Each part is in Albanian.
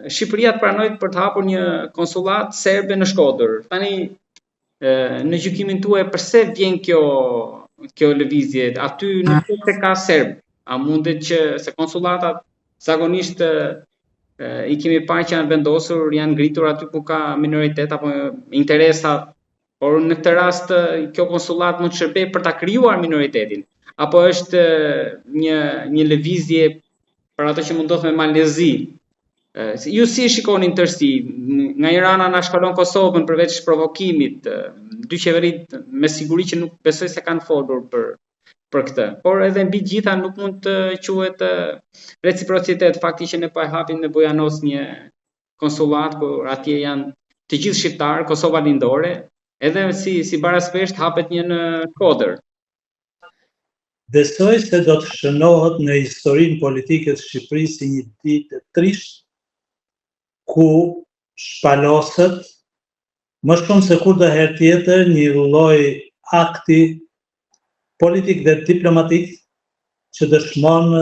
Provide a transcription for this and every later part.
Shqipëria të pranojë për të hapur një konsullat serbe në Shkodër. Tani në gjykimin tuaj pse vjen kjo lëvizje? Aty nuk është se ka serb. A mundet që se konsullatat zakonisht i kemi parë që janë vendosur, janë ngritur aty ku ka minoritet apo interesa, por në këtë rast kjo konsullat mund të shërbejë për ta krijuar minoritetin, apo është një lëvizje për ato që mundot me malezi. Ju si shikoni në tërësi? Nga një rana na shkalon Kosovën përveç provokimit, dy qeverit me siguri që nuk besoj se kanë folur për këtë. Por edhe mbi gjitha nuk mund të quhet reciprocitet fakti që ne po e hapim në Bujanos një konsullat kur atje janë të gjithë shqiptarë, Kosova lindore, edhe si barasfesht hapet një në Shkodër. Besoj se do të shënohet në historinë politike të Shqipërisë si një ditë e trisht, ku shpaloset më shumë se kurdoherë tjetër një lloj akti politik dhe diplomatik që dëshmon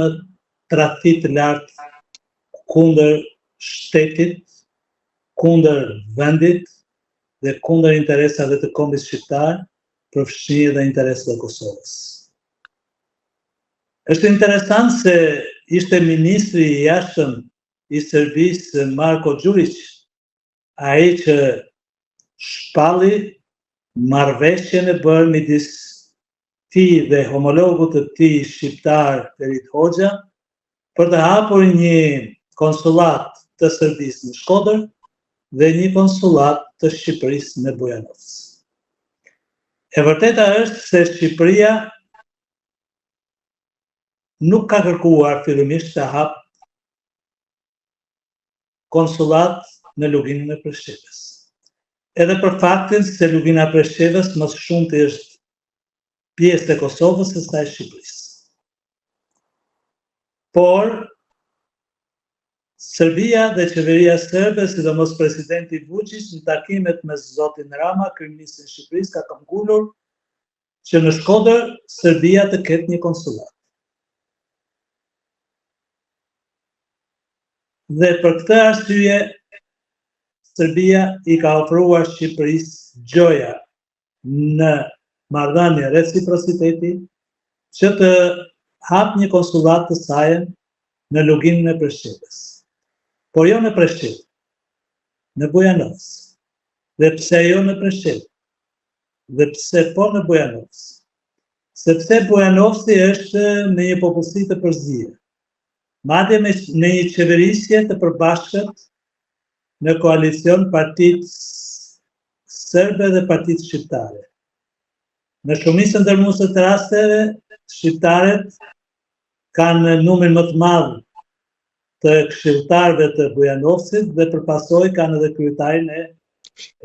tradhti të lartë kundër shtetit, kundër vendit dhe kundër interesave të kombit shqiptar, përfshirë dhe interesat e Kosovës. Është interesant se ishte ministri i jashtëm i Serbisë Marko Đurić, ai që shpalli marrëveshjen e bërë midis tij dhe homologut të tij shqiptar Ferit Hoxha për të hapur një konsullat të Serbisë në Shkodër dhe një konsullat të Shqipërisë në Bujanos. E vërteta është se Shqipëria nuk ka kërkuar fillimisht të hap konsullat në Luginën e Preshevës. Edhe për faktin se Lugina e Preshevës më shumë të është pjesë e Kosovës se sa e Shqipërisë. Por Serbia dhe qeveria serbe, sidomos presidenti Vučić, në takimet me zotin Rama, kryeministrin e Shqipërisë, ka këmbgulur që në Shkodër Serbia të ketë një konsullat. Dhe për këtë arsye Serbia i ka ofruar Shqipërisë gjoja në marrëdhënie reciprociteti që të hap një konsullat të saj në Luginën e Preshevës. Por jo në Preshevë, në Bujanos. Dhe pse jo në Preshevë? Dhe pse po në Bujanos? Sepse Bujanosi është me një popullsi të përzier. Madje në një qeverisje të përbashkët në koalicion partitë serbe dhe partitë shqiptare. Në shumicën ndërmuese të rasteve, shqiptarët kanë numër më të madh të këshilltarëve të Bujanosit dhe përpasoj kanë edhe kryetarin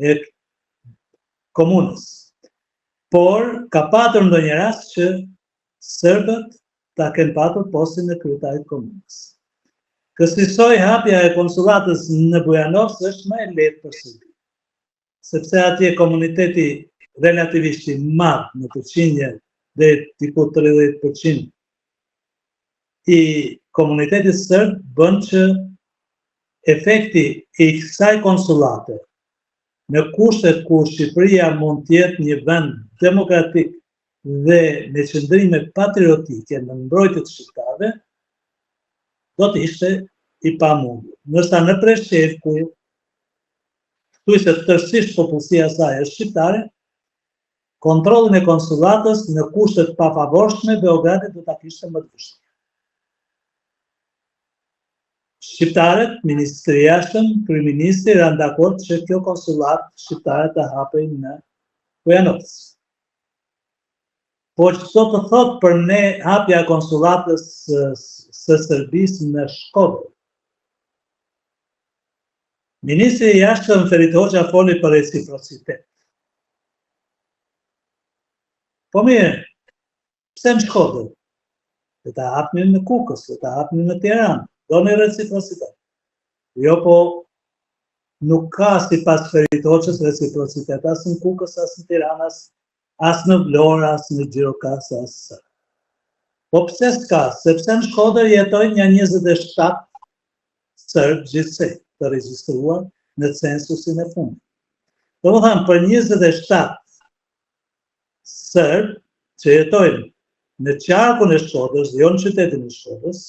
e komunës. Por ka patur ndonjë rast që serbët ta kenë patur postin e kryetarit komunës. Kësaj hapja e konsullatës në Bujanos është më e lehtë për Serbi, sepse atje komuniteti relativisht i madh në përqindje dhe diku 30% i komunitetit serb bën që efekti i kësaj konsullate në kushtet ku Shqipëria mund të jetë një vend demokratik dhe me qëndrime patriotike në mbrojtje të shqiptarëve, do të ishte i pamundur. Ndërsa në Preshevë, ku thuajse tërësisht popullsia e saj është shqiptare, kontrollin e konsullatës në kushtet pafavorshme Beogradi do ta kishte më të vështirë. Shqiptarët, ministri i jashtëm, kryeministri janë dakord që kjo konsullat shqiptare të hapej në Bujanos. Po çdo të thot për ne hapja e konsullatës së Serbisë në Shkodër. Ministri i jashtëm Ferit Hoxha foli për reciprocitet. Po mirë, pse në Shkodër? Dhe ta hapnin në Kukës, dhe ta hapnin në Tiranë, do në reciprocitet. Jo, po nuk ka si pas Ferit Hoxhës reciprocitet, as në Kukës, as në Tiranë, as në Vlorë, as në Gjirokasë, as. Po pse s'ka? Sepse në Shkodër jetojnë një 27 serbë gjithsej. të regjistruar në censusin e fundit. Domethënë, për 27 Serb që jetojnë në qarkun e Shkodrës, jo në qytetin e Shkodrës,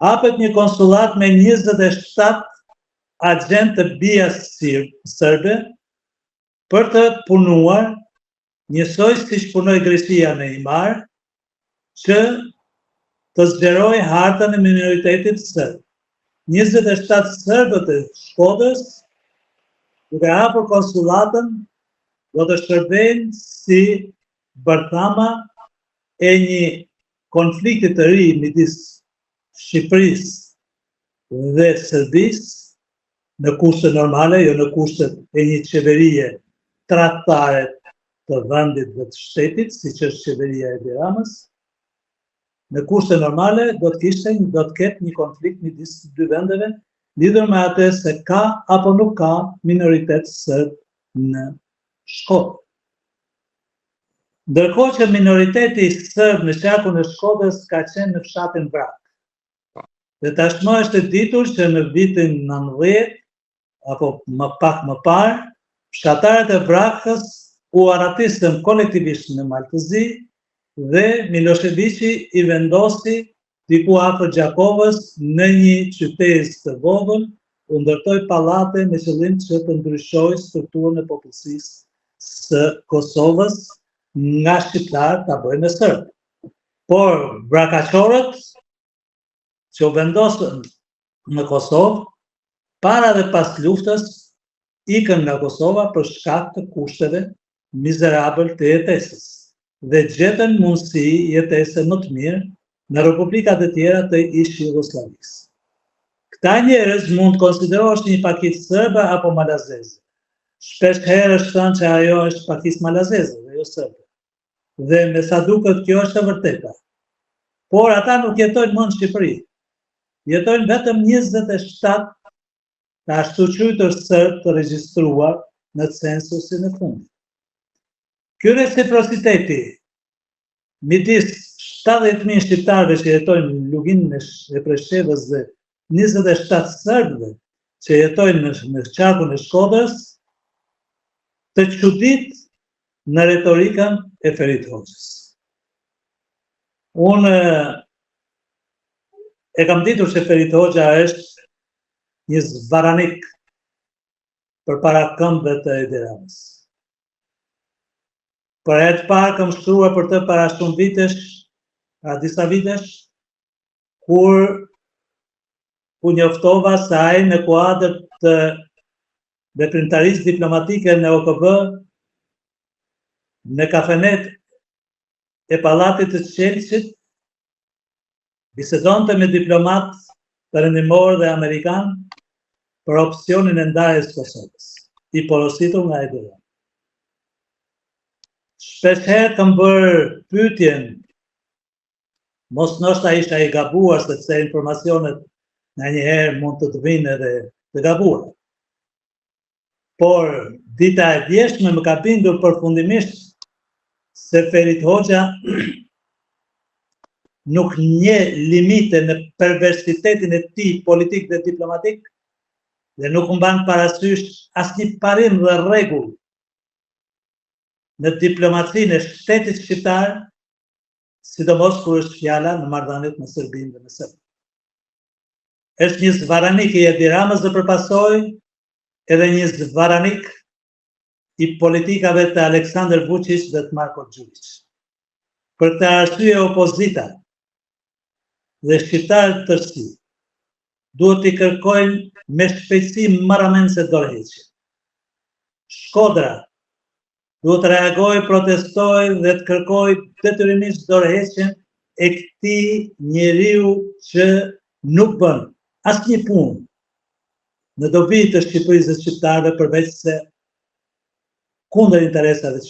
hapet një konsullat me 27 agent të bija serbe për të punuar njësoj siç punoi Greqia në Imar, që të zgjeroj hartën e minoritetit serb. 27 serbët e Shkodrës, duke hapur konsullatën, do të shërbejnë si bërthama e një konflikti të ri midis Shqipërisë dhe Serbisë, në kushte normale, jo në kushte e një qeverie tradhtare të vendit dhe të shtetit, siç është qeveria e Edi Ramës. Në kushte normale do të ketë një konflikt midis të dy vendeve, lidhur me atë se ka apo nuk ka minoritet serb në Shkodër. Ndërkohë që minoriteti serb në qarkun e Shkodrës ka qenë në fshatin Vrak. Dhe tashmë është e ditur që në vitin 90 apo më pak më parë, fshatarët e Vrakës u aratisën kolektivisht në Maltëzi dhe Miloševiqi i vendosi diku afër Gjakovës në një qytet të vogël, u ndërtoi pallate me qëllim që të ndryshojë strukturën e popullsisë së Kosovës nga shqiptarët ta bëjnë serb. Por brakaqorët që u vendosën në Kosovë, para dhe pas luftës, ikën nga Kosova për shkak të kushteve mizerabël të jetesës dhe gjetën mundësi jetese më të mirë në republikat e tjera të ish Jugosllavisë. Këta njerëz mund të konsiderohesh një pakicë serbe apo malazeze. Shpesh herë është thënë që ajo është pakicë malazeze dhe jo serbe. Dhe me sa duket kjo është e vërteta. Por ata nuk jetojnë më në Shqipëri. Jetojnë vetëm 27 të ashtu quajtur serb të regjistruar në censusin e fundit. Ky reciprociteti midis 70.000 shqiptarëve që jetojnë në luginën e Preshevës dhe 27 serbëve që jetojnë në qarkun e Shkodrës, të çudit në retorikën e Ferit Hoxhës. Unë e kam ditur që Ferit Hoxha është një zvaranik përpara këmbëve të Edi Ramës. Për herë të parë kam shkruar për të para shumë vitesh, para disa vitesh, kur u njoftova se ai në kuadër të veprimtarisë diplomatike në OKB, në kafenet e pallatit të Çelçit, bisedonte me diplomat perëndimor dhe amerikan për opsionin e ndarjes së Kosovës, i porositur nga Edi Rama. Shpeshherë kam bërë pyetjen, mos ndoshta isha i gabuar, sepse informacionet ndonjëherë mund të vinë edhe të gabuara. Por dita e djeshme më ka bindur përfundimisht se Ferit Hoxha nuk njeh limite në perversitetin e tij politik dhe diplomatik dhe nuk mban parasysh asnjë parim dhe rregull në diplomacinë e shtetit shqiptar, sidomos kur është fjala në marrëdhëniet me Serbinë dhe me Serbin. Është një zvaranik i Edi Ramës dhe përpasoj edhe një zvaranik i politikave të Aleksandar Vučić dhe të Marko Đurić. Për këtë arsye opozita dhe shqiptarët tërësi duhet t'i kërkojnë me shpejtësi marrëmendse dorëheqje. Shkodra duhet të reagojë, protestojë dhe të kërkojë detyrimisht dorëheqjen e këtij njeriu që nuk bën asnjë punë në dobi të Shqipërisë dhe shqiptarëve përveç se kundër interesave të